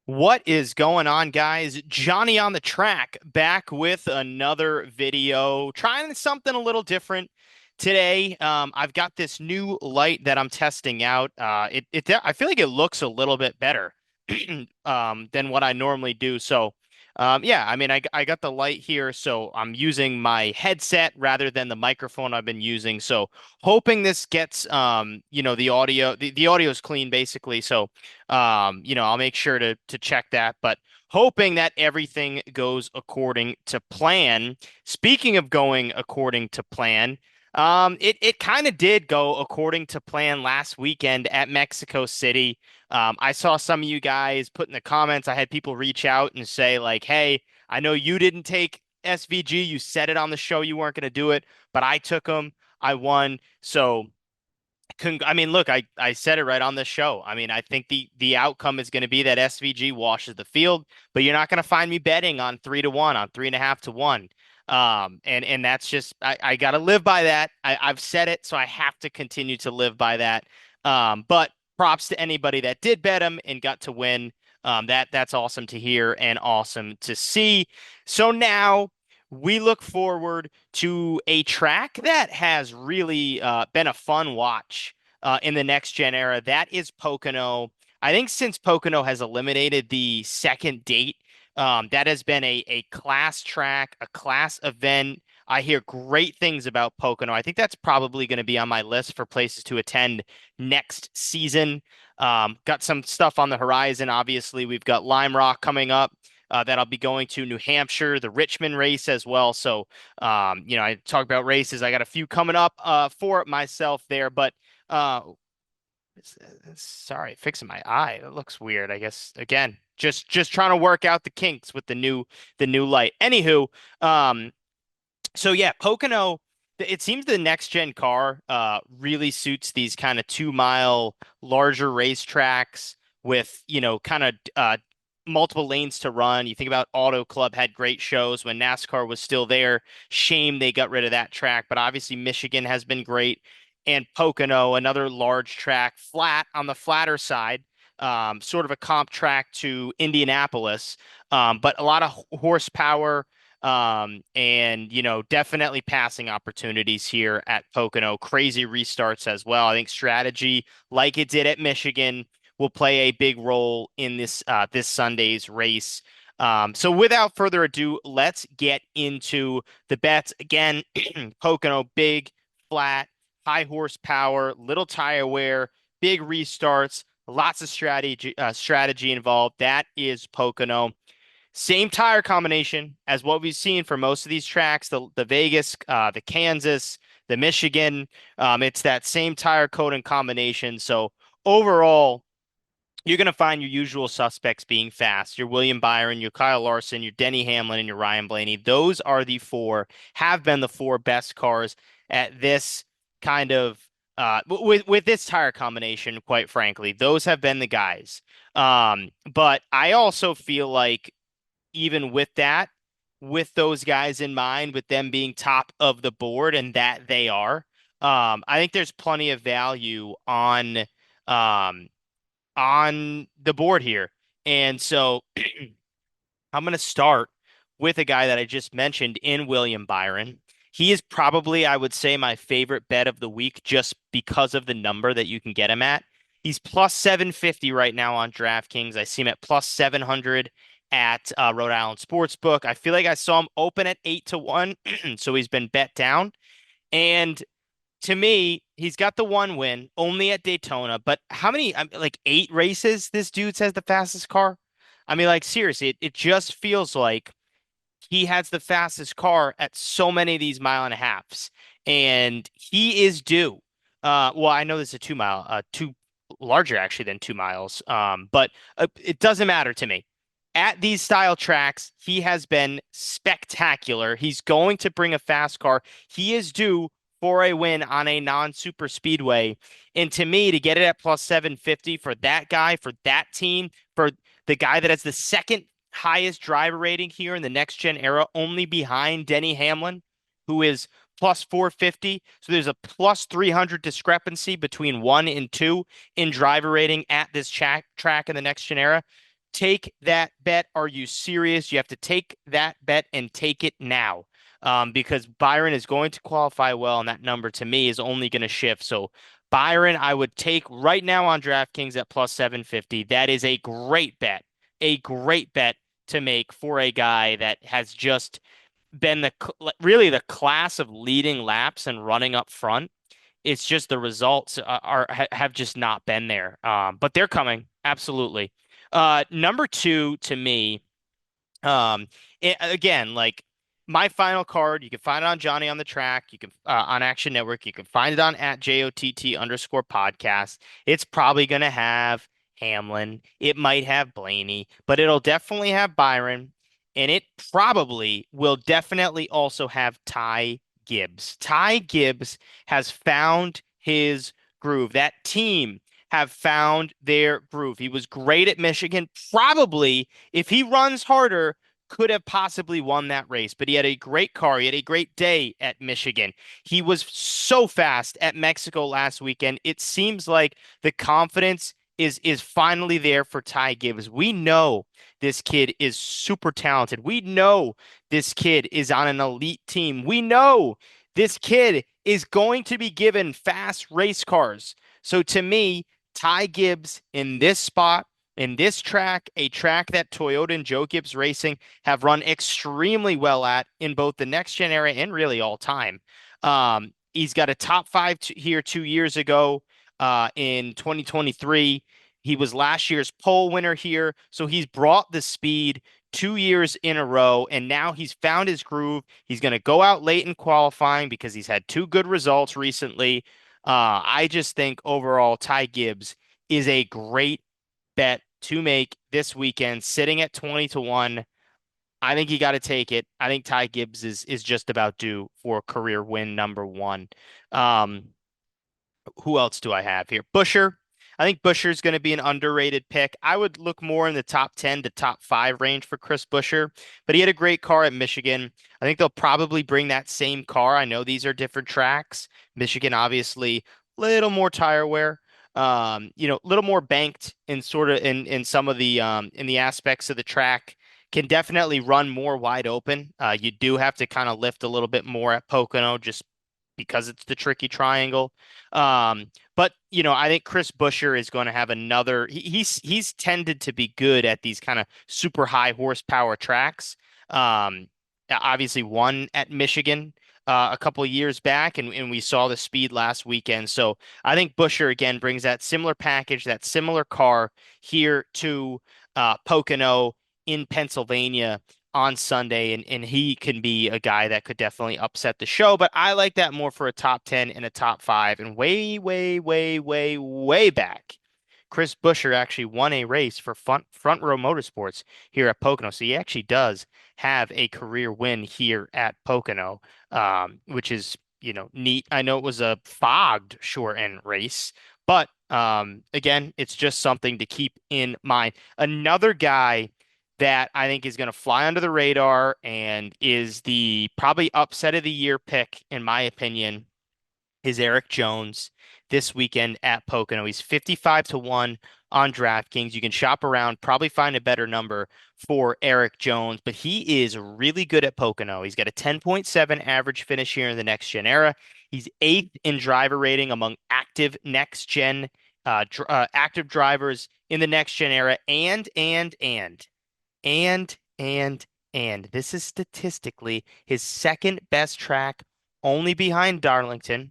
What is going on, guys? Johnny on the track, back with another video, trying something a little different today. I've got this new light that I'm testing out. I feel like it looks a little bit better than what I normally do. So, yeah, I mean, I got the light here, so I'm using my headset rather than the microphone I've been using. So, hoping this gets the audio is clean basically. So I'll make sure to check that, but hoping that everything goes according to plan. Speaking of going according to plan, it kind of did go according to plan last weekend at Mexico City. I saw some of you guys put in the comments. I had people reach out and say like, "Hey, I know you didn't take SVG. You said it on the show you weren't going to do it, but I took them. I won." So I mean, look, I said it right on the show. I mean, I think the outcome is going to be that SVG washes the field, but you're not going to find me betting on 3-1, on 3.5-1. And that's just I got to live by that. I've said it, so I have to continue to live by that. But props to anybody that did bet him and got to win. That's awesome to hear and awesome to see. So now we look forward to a track that has really been a fun watch in the next gen era. That is Pocono. I think since Pocono has eliminated the second date, that has been a class track, a class event. I hear great things about Pocono. I think that's probably going to be on my list for places to attend next season. Got some stuff on the horizon. Obviously, we've got Lime Rock coming up that I'll be going to New Hampshire, the Richmond race as well. So, I talk about races. I got a few coming up for myself there, but uh, sorry, fixing my eye. It looks weird. I guess again, just trying to work out the kinks with the new light. Anywho, so yeah, Pocono. It seems the next gen car really suits these kind of 2 mile larger racetracks with kind of multiple lanes to run. You think about Auto Club had great shows when NASCAR was still there. Shame they got rid of that track, but obviously Michigan has been great. And Pocono, another large track, flat on the flatter side, sort of a comp track to Indianapolis, but a lot of horsepower. And definitely passing opportunities here at Pocono. Crazy restarts as well. I think strategy, like it did at Michigan, will play a big role in this Sunday's race. So without further ado, let's get into the bets. Again, Pocono, big, flat, high horsepower, little tire wear, big restarts, lots of strategy involved. That is Pocono. Same tire combination as what we've seen for most of these tracks, the Vegas, the Kansas, the Michigan. It's that same tire coat and combination. So overall, you're going to find your usual suspects being fast. Your William Byron, your Kyle Larson, your Denny Hamlin, and your Ryan Blaney. Those are have been the four best cars at this kind of with this tire combination, quite frankly. Those have been the guys. But I also feel like even with that, with those guys in mind, with them being top of the board and that they are, I think there's plenty of value um, on the board here. And so I'm going to start with a guy that I just mentioned in William Byron. He is probably, I would say, my favorite bet of the week just because of the number that you can get him at. He's plus 750 right now on DraftKings. I see him at plus 700 at Rhode Island Sportsbook. I feel like I saw him open at 8-1, so he's been bet down. And to me, he's got the one win only at Daytona, but how many, like 8 races this dude says the fastest car? I mean, like seriously, it just feels like he has the fastest car at so many of these mile and a halves, and he is due. Well, I know this is a 2 mile, two larger actually than 2 miles. But it doesn't matter to me. At these style tracks, he has been spectacular. He's going to bring a fast car. He is due for a win on a non-super speedway. And to me, to get it at plus 750 for that guy, for that team, for the guy that has the second highest driver rating here in the next gen era, only behind Denny Hamlin, who is plus 450. So there's a plus 300 discrepancy between 1 and 2 in driver rating at this track in the next gen era. take that bet. Are you serious? You have to take that bet and take it now. Because Byron is going to qualify well, and that number to me is only going to shift. So Byron, I would take right now on DraftKings at plus 750. That is a great bet to make for a guy that has just been really the class of leading laps and running up front. It's just the results have just not been there. But they're coming, absolutely. Number two to me, um, again, like my final card, you can find it on Johnny on the Track. You can on Action Network. You can find it on at JOTT_podcast. It's probably gonna have Hamlin. It might have Blaney, but it'll definitely have Byron, and it probably will definitely also have Ty Gibbs. Ty Gibbs has found his groove. That team have found their groove. He was great at Michigan. Probably, if he runs harder, could have possibly won that race, but he had a great car. He had a great day at Michigan. He was so fast at Mexico last weekend. It seems like the confidence is finally there for Ty Gibbs. We know this kid is super talented. We know this kid is on an elite team. We know this kid is going to be given fast race cars. So to me, Ty Gibbs in this spot, in this track, a track that Toyota and Joe Gibbs Racing have run extremely well at in both the next gen era and really all time. He's got a top five here 2 years ago in 2023. He was last year's pole winner here. So he's brought the speed 2 years in a row, and now he's found his groove. He's going to go out late in qualifying because he's had two good results recently. I just think overall, Ty Gibbs is a great bet to make this weekend, sitting at 20 to 1. I think you got to take it. I think Ty Gibbs is just about due for career win number one. Um, who else do I have here? Buescher. I think Buescher is going to be an underrated pick. I would look more in the top 10 to top 5 range for Chris Buescher, but he had a great car at Michigan. I think they'll probably bring that same car. I know these are different tracks. Michigan, obviously, little more tire wear, a little more banked in sort of in some of the in the aspects of the track. Can definitely run more wide open. You do have to kind of lift a little bit more at Pocono just because it's the tricky triangle. But I think Chris Buescher is going to have another. He's tended to be good at these kind of super high horsepower tracks. Obviously won at Michigan a couple of years back, and we saw the speed last weekend. So I think Buescher again brings that similar package, that similar car here to Pocono in Pennsylvania on Sunday, and he can be a guy that could definitely upset the show. But I like that more for a top 10 and a top 5. And way, way, way, way, way back, Chris Buescher actually won a race for Front Row Motorsports here at Pocono. So he actually does have a career win here at Pocono, which is, neat. I know it was a fogged short end race, but again, it's just something to keep in mind. Another guy that I think is going to fly under the radar and is the probably upset of the year pick, in my opinion, is Erik Jones this weekend at Pocono. He's 55 to 1 on DraftKings. You can shop around, probably find a better number for Erik Jones, but he is really good at Pocono. He's got a 10.7 average finish here in the next gen era. He's eighth in driver rating among active next gen active drivers in the next gen era, and this is statistically his second best track, only behind Darlington.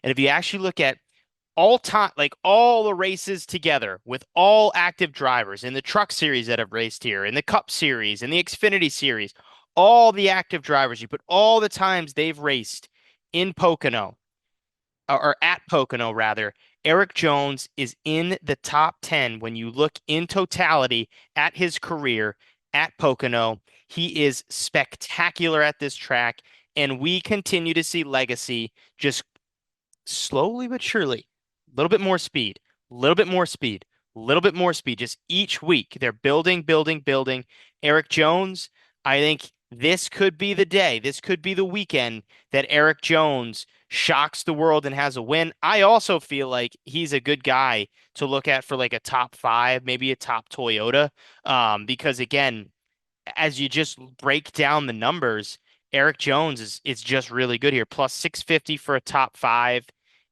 And if you actually look at all time, like all the races together with all active drivers in the Truck Series that have raced here, in the Cup Series, in the Xfinity Series, all the active drivers, you put all the times they've raced in Pocono, or at Pocono rather, Erik Jones is in the top 10 when you look in totality at his career at Pocono. He is spectacular at this track, and we continue to see legacy just slowly but surely, a little bit more speed, a little bit more speed, a little bit more speed. Just each week, they're building, building, building. Erik Jones, I think this could be the day. This could be the weekend that Erik Jones shocks the world and has a win. I also feel like he's a good guy to look at for like a top five, maybe a top Toyota. Because again, as you just break down the numbers, Erik Jones is just really good here. Plus 650 for a top five.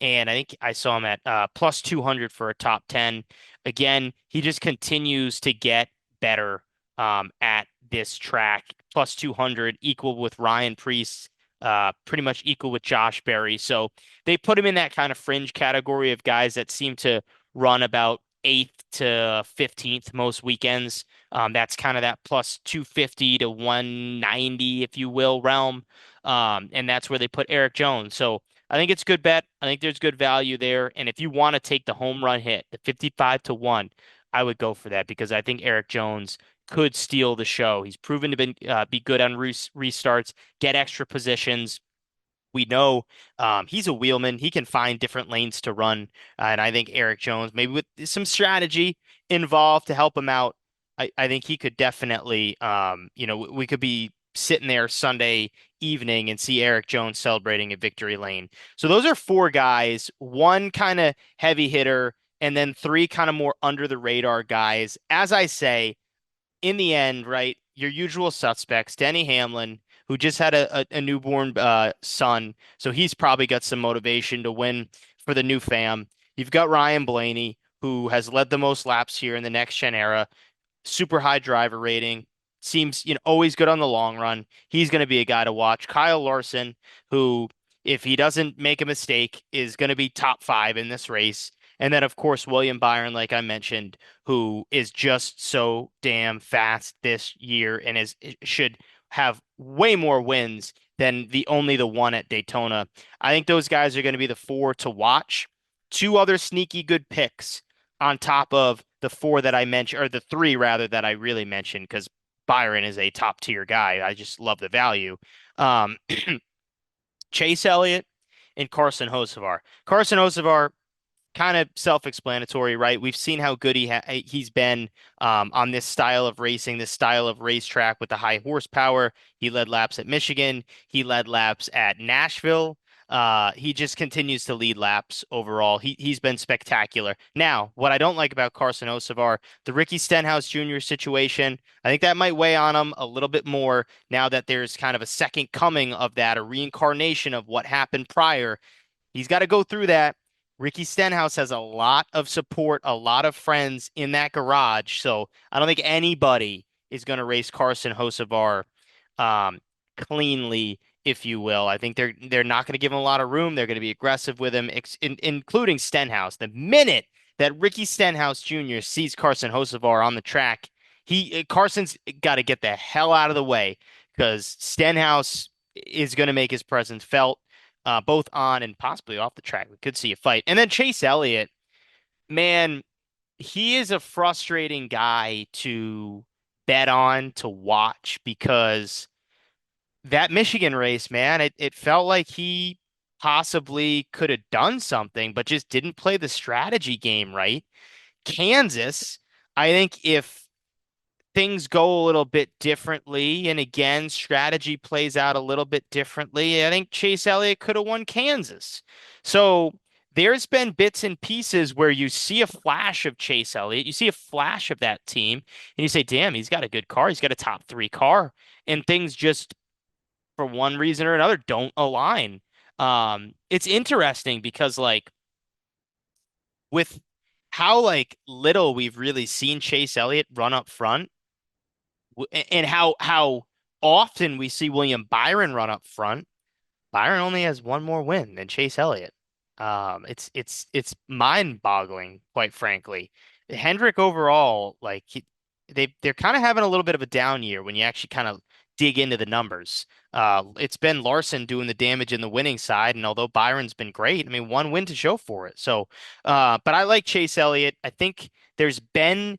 And I think I saw him at plus 200 for a top 10. Again, he just continues to get better at this track. Plus 200, equal with Ryan Preece, pretty much equal with Josh Berry. So they put him in that kind of fringe category of guys that seem to run about eighth to 15th most weekends. That's kind of that plus 250 to 190, if you will, realm. And that's where they put Erik Jones. So I think it's a good bet. I think there's good value there. And if you want to take the home run hit, the 55 to 1, I would go for that because I think Erik Jones could steal the show. He's proven to be good on restarts, get extra positions. We know he's a wheelman. He can find different lanes to run. And I think Erik Jones, maybe with some strategy involved to help him out, I think he could definitely, we could be sitting there Sunday evening and see Erik Jones celebrating a victory lane. So those are four guys, one kind of heavy hitter, and then three kind of more under the radar guys. As I say, in the end, right, your usual suspects, Denny Hamlin, who just had a newborn son, so he's probably got some motivation to win for the new fam. You've got Ryan Blaney, who has led the most laps here in the next gen era, super high driver rating. Seems, always good on the long run. He's going to be a guy to watch. Kyle Larson, who, if he doesn't make a mistake, is going to be top five in this race. And then, of course, William Byron, like I mentioned, who is just so damn fast this year and should have way more wins than the one at Daytona. I think those guys are going to be the four to watch. Two other sneaky good picks on top of the four that I mentioned, or the three rather that I really mentioned, because Byron is a top tier guy. I just love the value. Um, Chase Elliott and Carson Hocevar. Carson Hocevar, kind of self-explanatory, right? We've seen how good he's been on this style of racing, this style of racetrack with the high horsepower. He led laps at Michigan. He led laps at Nashville. He just continues to lead laps overall. He's been spectacular. Now, what I don't like about Carson Hocevar, the Ricky Stenhouse Jr. situation, I think that might weigh on him a little bit more now that there's kind of a second coming of that, a reincarnation of what happened prior. He's got to go through that. Ricky Stenhouse has a lot of support, a lot of friends in that garage. So I don't think anybody is going to race Carson Hocevar um, cleanly, if you will. I think they're not going to give him a lot of room. They're going to be aggressive with him, including Stenhouse. The minute that Ricky Stenhouse Jr. sees Carson Hocevar on the track, Carson's got to get the hell out of the way because Stenhouse is going to make his presence felt both on and possibly off the track. We could see a fight. And then Chase Elliott, man, he is a frustrating guy to bet on, to watch, because that Michigan race, man, it felt like he possibly could have done something, but just didn't play the strategy game right. Kansas, I think if things go a little bit differently, and again, strategy plays out a little bit differently, I think Chase Elliott could have won Kansas. So there's been bits and pieces where you see a flash of Chase Elliott, you see a flash of that team, and you say, damn, he's got a good car, he's got a top three car, and things just, for one reason or another, don't align. It's interesting because, like, with how like little we've really seen Chase Elliott run up front, and how often we see William Byron run up front. Byron only has one more win than Chase Elliott. It's mind-boggling, quite frankly. Hendrick overall, like they're kind of having a little bit of a down year when you actually kind of dig into the numbers. It's been Larson doing the damage in the winning side, and although Byron's been great, I mean, one win to show for it. So, but I like Chase Elliott. I think there's been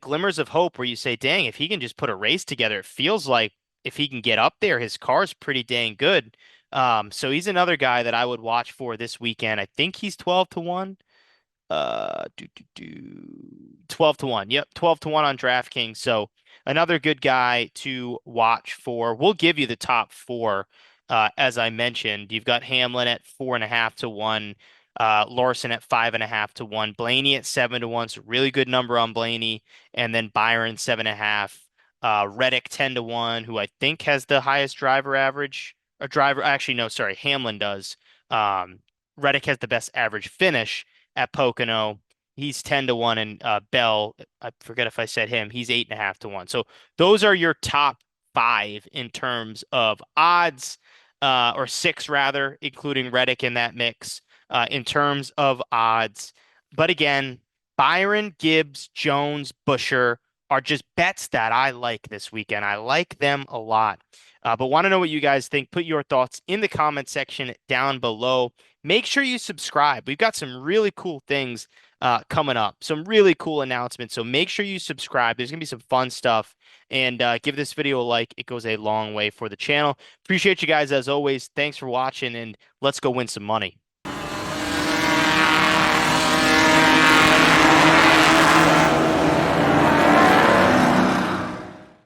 glimmers of hope where you say, dang, if he can just put a race together, it feels like if he can get up there, his car's pretty dang good. So he's another guy that I would watch for this weekend. I think he's 12 to 1. 12 to 1. Yep, 12 to 1 on DraftKings. So another good guy to watch for. We'll give you the top four. As I mentioned, you've got Hamlin at 4.5 to 1, Larson at 5.5 to 1, Blaney at 7 to 1. So really good number on Blaney, and then Byron 7.5. Reddick 10 to 1, who I think has the highest driver average. Or driver, actually, no, sorry, Hamlin does. Um, Reddick has the best average finish at Pocono. He's 10 to 1, and Bell, I forget if I said him, he's 8.5 to 1. So those are your top five in terms of odds, or six rather, including Reddick in that mix, in terms of odds. But again, Byron, Gibbs, Jones, Buescher are just bets that I like this weekend. I like them a lot. But want to know what you guys think? Put your thoughts in the comment section down below. Make sure you subscribe. We've got some really cool things coming up, some really cool announcements. So make sure you subscribe. There's going to be some fun stuff. And give this video a like. It goes a long way for the channel. Appreciate you guys as always. Thanks for watching, and let's go win some money.